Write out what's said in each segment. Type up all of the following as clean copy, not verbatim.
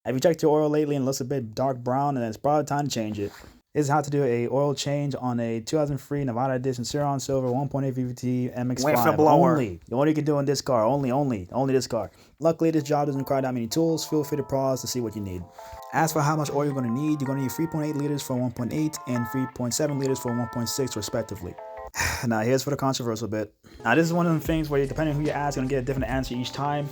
Have you checked your oil lately and it looks a bit dark brown, and it's probably time to change it. This is how to do a oil change on a 2003 Nevada Edition Ciron Silver 1.8 VVT Mx5 only. The only you can do in this car, only this car. Luckily, this job doesn't require that many tools. Feel free to pause to see what you need. As for how much oil you're going to need 3.8 liters for 1.8 and 3.7 liters for 1.6 respectively. Now here's for the controversial bit. Now this is one of the things where, depending on who you ask, you're gonna get a different answer each time.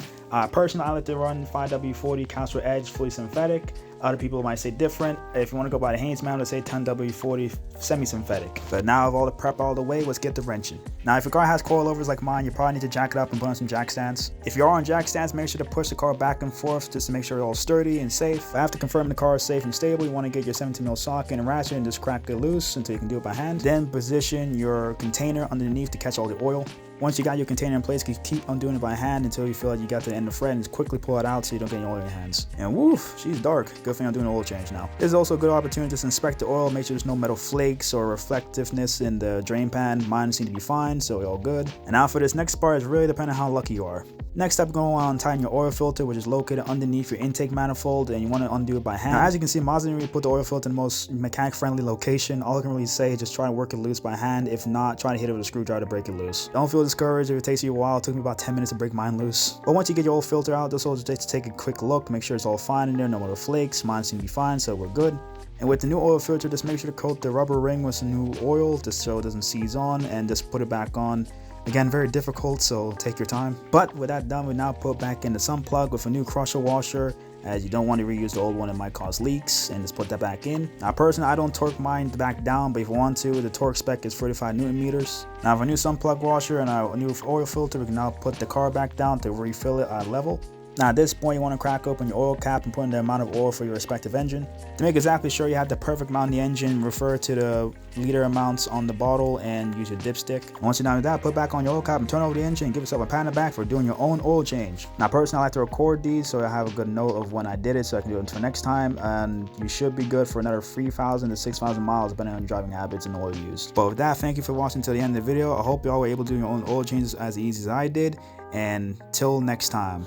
Personally, I like to run 5W40 Castro Edge fully synthetic. Other people might say different. If you want to go by the Haynes mount, let's say 10W40 semi-synthetic. But now with all the prep all the way, let's get the wrenching. Now if your car has coilovers like mine, you probably need to jack it up and put on some jack stands. If you are on jack stands, make sure to push the car back and forth just to make sure it's all sturdy and safe. After confirming the car is safe and stable, you want to get your 17mm socket and ratchet and just crack it loose until you can do it by hand. Then position your container underneath to catch all the oil. Once you got your container in place, you can keep on doing it by hand until you feel like you got to the end of the thread and just quickly pull it out so you don't get any oil in your hands. And woof, she's dark. Good thing I'm doing an oil change now. This is also a good opportunity to inspect the oil, make sure there's no metal flakes or reflectiveness in the drain pan. Mine seem to be fine, so we're all good. And now for this next part, it's really depending on how lucky you are. Next up, go on tighten your oil filter, which is located underneath your intake manifold, and you want to undo it by hand. Now, as you can see, Mazda didn't really put the oil filter in the most mechanic-friendly location. All I can really say is just try to work it loose by hand. If not, try to hit it with a screwdriver to break it loose. Don't feel discouraged if it takes you a while. It took me about 10 minutes to break mine loose. But once you get your oil filter out, this will just take a quick look, make sure it's all fine in there, no more flakes. Mine seem to be fine, so we're good. And with the new oil filter, just make sure to coat the rubber ring with some new oil just so it doesn't seize on, and just put it back on. Again, very difficult, so take your time. But with that done, we now put back in the sun plug with a new crusher washer, as you don't want to reuse the old one, it might cause leaks, and just put that back in. Now personally, I don't torque mine back down, but if you want to, the torque spec is 35 Newton meters. Now with a new sun plug washer and a new oil filter, we can now put the car back down to refill it at level. Now at this point, you want to crack open your oil cap and put in the amount of oil for your respective engine. To make exactly sure you have the perfect amount in the engine, refer to the liter amounts on the bottle and use your dipstick. Once you're done with that, put back on your oil cap and turn over the engine and give yourself a pat on the back for doing your own oil change. Now personally, I like to record these so I have a good note of when I did it so I can do it until next time, and you should be good for another 3,000 to 6,000 miles depending on your driving habits and oil used. But with that, thank you for watching until the end of the video. I hope you all were able to do your own oil changes as easy as I did, and till next time.